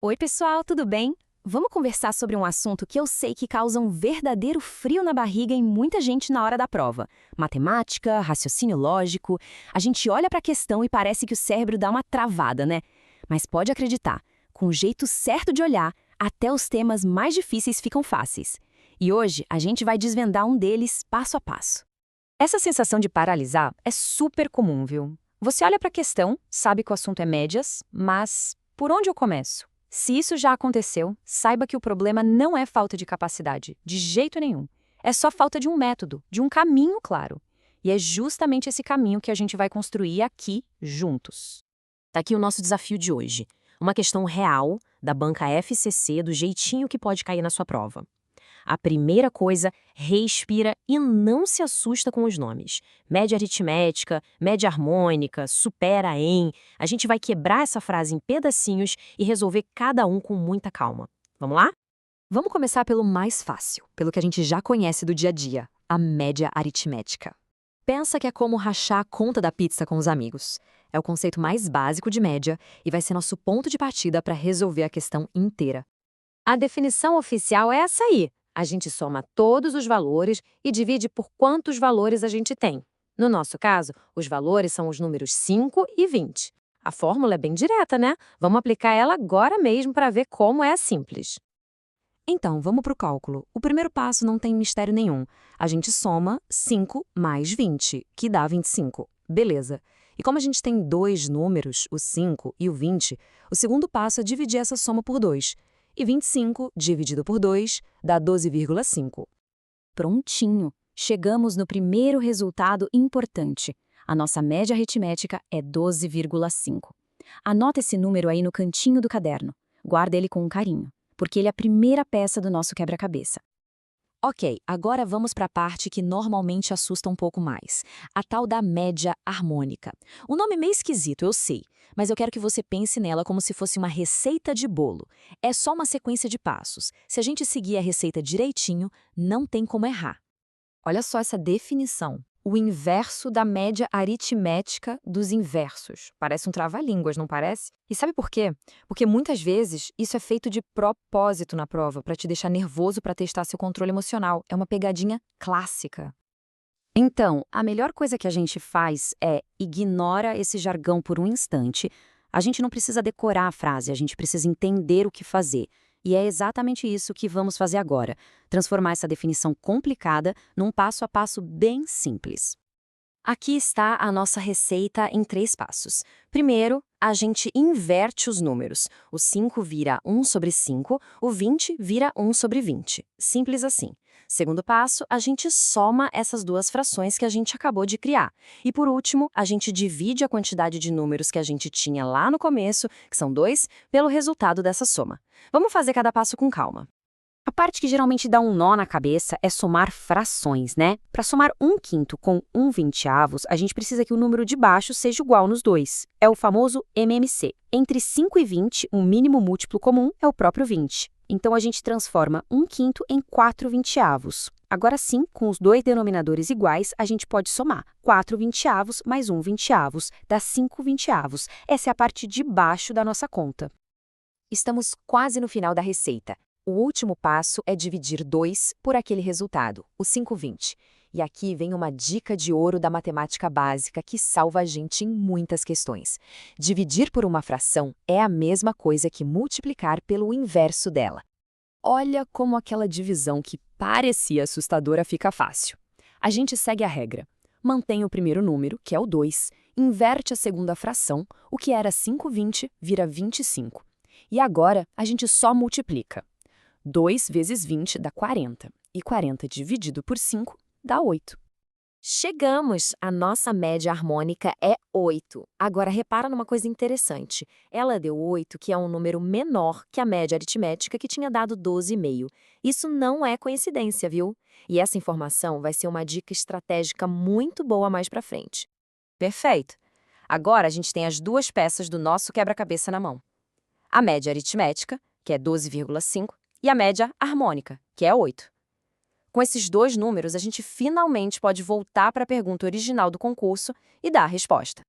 Oi, pessoal, tudo bem? Vamos conversar sobre um assunto que eu sei que causa um verdadeiro frio na barriga em muita gente na hora da prova. Matemática, raciocínio lógico. A gente olha para a questão e parece que o cérebro dá uma travada, né? Mas pode acreditar, com o jeito certo de olhar, até os temas mais difíceis ficam fáceis. E hoje a gente vai desvendar um deles passo a passo. Essa sensação de paralisar é super comum, viu? Você olha para a questão, sabe que o assunto é médias, mas por onde eu começo? Se isso já aconteceu, saiba que o problema não é falta de capacidade, de jeito nenhum. É só falta de um método, de um caminho claro. E é justamente esse caminho que a gente vai construir aqui, juntos. Tá aqui o nosso desafio de hoje. Uma questão real, da banca FCC, do jeitinho que pode cair na sua prova. A primeira coisa, respira e não se assusta com os nomes. Média aritmética, média harmônica, supera em. A gente vai quebrar essa frase em pedacinhos e resolver cada um com muita calma. Vamos lá? Vamos começar pelo mais fácil, pelo que a gente já conhece do dia a dia, a média aritmética. Pensa que é como rachar a conta da pizza com os amigos. É o conceito mais básico de média e vai ser nosso ponto de partida para resolver a questão inteira. A definição oficial é essa aí. A gente soma todos os valores e divide por quantos valores a gente tem. No nosso caso, os valores são os números 5 e 20. A fórmula é bem direta, né? Vamos aplicar ela agora mesmo para ver como é simples. Então, vamos para o cálculo. O primeiro passo não tem mistério nenhum. A gente soma 5 mais 20, que dá 25. Beleza. E como a gente tem dois números, o 5 e o 20, o segundo passo é dividir essa soma por 2. E 25 dividido por 2 dá 12,5. Prontinho! Chegamos no primeiro resultado importante. A nossa média aritmética é 12,5. Anota esse número aí no cantinho do caderno. Guarda ele com carinho, porque ele é a primeira peça do nosso quebra-cabeça. Ok, agora vamos para a parte que normalmente assusta um pouco mais, a tal da média harmônica. O nome é meio esquisito, eu sei, mas eu quero que você pense nela como se fosse uma receita de bolo. É só uma sequência de passos. Se a gente seguir a receita direitinho, não tem como errar. Olha só essa definição. O inverso da média aritmética dos inversos. Parece um trava-línguas, não parece? E sabe por quê? Porque muitas vezes isso é feito de propósito na prova, para te deixar nervoso para testar seu controle emocional. É uma pegadinha clássica. Então, a melhor coisa que a gente faz é ignora esse jargão por um instante. A gente não precisa decorar a frase, a gente precisa entender o que fazer. E é exatamente isso que vamos fazer agora, transformar essa definição complicada num passo a passo bem simples. Aqui está a nossa receita em 3 passos. Primeiro, a gente inverte os números. O 5 vira 1 sobre 5, o 20 vira 1 sobre 20. Simples assim. Segundo passo, a gente soma essas duas frações que a gente acabou de criar. E por último, a gente divide a quantidade de números que a gente tinha lá no começo, que são 2, pelo resultado dessa soma. Vamos fazer cada passo com calma. A parte que geralmente dá um nó na cabeça é somar frações, né? Para somar 1/5 com 1/20, a gente precisa que o número de baixo seja igual nos dois. É o famoso MMC. Entre 5 e 20, um mínimo múltiplo comum é o próprio 20. Então a gente transforma 1/5 em 4/20. Agora sim, com os dois denominadores iguais, a gente pode somar 4/20 mais 1/20, dá 5/20. Essa é a parte de baixo da nossa conta. Estamos quase no final da receita. O último passo é dividir 2 por aquele resultado, o 5/20. E aqui vem uma dica de ouro da matemática básica que salva a gente em muitas questões. Dividir por uma fração é a mesma coisa que multiplicar pelo inverso dela. Olha como aquela divisão que parecia assustadora fica fácil. A gente segue a regra. Mantém o primeiro número, que é o 2, inverte a segunda fração, o que era 5/20 vira 25. E agora a gente só multiplica. 2 vezes 20 dá 40, e 40 dividido por 5 dá 8. Chegamos! A nossa média harmônica é 8. Agora, repara numa coisa interessante. Ela deu 8, que é um número menor que a média aritmética, que tinha dado 12,5. Isso não é coincidência, viu? E essa informação vai ser uma dica estratégica muito boa mais pra frente. Perfeito! Agora a gente tem as duas peças do nosso quebra-cabeça na mão. A média aritmética, que é 12,5, e a média harmônica, que é 8. Com esses dois números, a gente finalmente pode voltar para a pergunta original do concurso e dar a resposta.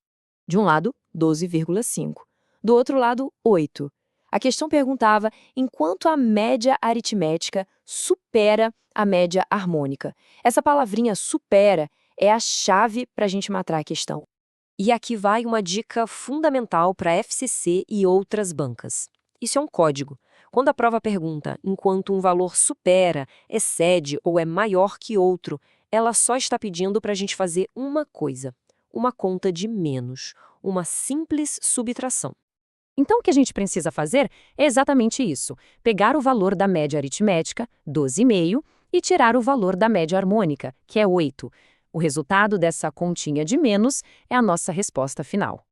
De um lado, 12,5. Do outro lado, 8. A questão perguntava enquanto a média aritmética supera a média harmônica. Essa palavrinha supera é a chave para a gente matar a questão. E aqui vai uma dica fundamental para a FCC e outras bancas. Isso é um código. Quando a prova pergunta enquanto um valor supera, excede ou é maior que outro, ela só está pedindo para a gente fazer uma coisa, uma conta de menos, uma simples subtração. Então, o que a gente precisa fazer é exatamente isso: pegar o valor da média aritmética, 12,5, e tirar o valor da média harmônica, que é 8. O resultado dessa continha de menos é a nossa resposta final.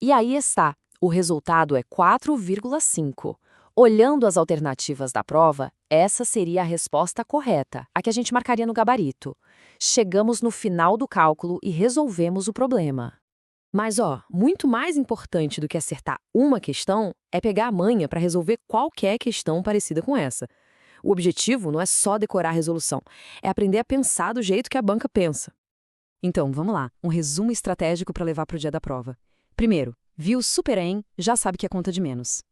E aí está, o resultado é 4,5. Olhando as alternativas da prova, essa seria a resposta correta, a que a gente marcaria no gabarito. Chegamos no final do cálculo e resolvemos o problema. Mas, muito mais importante do que acertar uma questão é pegar a manha para resolver qualquer questão parecida com essa. O objetivo não é só decorar a resolução, é aprender a pensar do jeito que a banca pensa. Então, vamos lá, um resumo estratégico para levar para o dia da prova. Primeiro, viu SuperEm, já sabe que é conta de menos.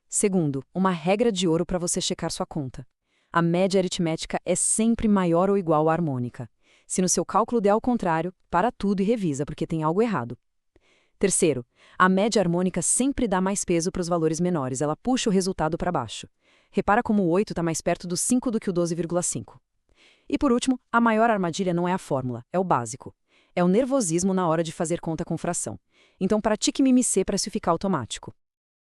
Segundo, uma regra de ouro para você checar sua conta. A média aritmética é sempre maior ou igual à harmônica. Se no seu cálculo der ao contrário, para tudo e revisa, porque tem algo errado. Terceiro, a média harmônica sempre dá mais peso para os valores menores, ela puxa o resultado para baixo. Repara como o 8 está mais perto do 5 do que o 12,5. E por último, a maior armadilha não é a fórmula, é o básico. É o nervosismo na hora de fazer conta com fração. Então pratique MMC para isso ficar automático.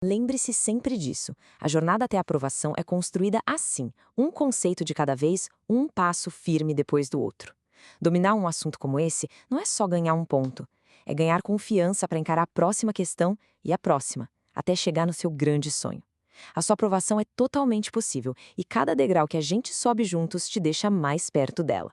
Lembre-se sempre disso. A jornada até a aprovação é construída assim, um conceito de cada vez, um passo firme depois do outro. Dominar um assunto como esse não é só ganhar um ponto, é ganhar confiança para encarar a próxima questão e a próxima, até chegar no seu grande sonho. A sua aprovação é totalmente possível e cada degrau que a gente sobe juntos te deixa mais perto dela.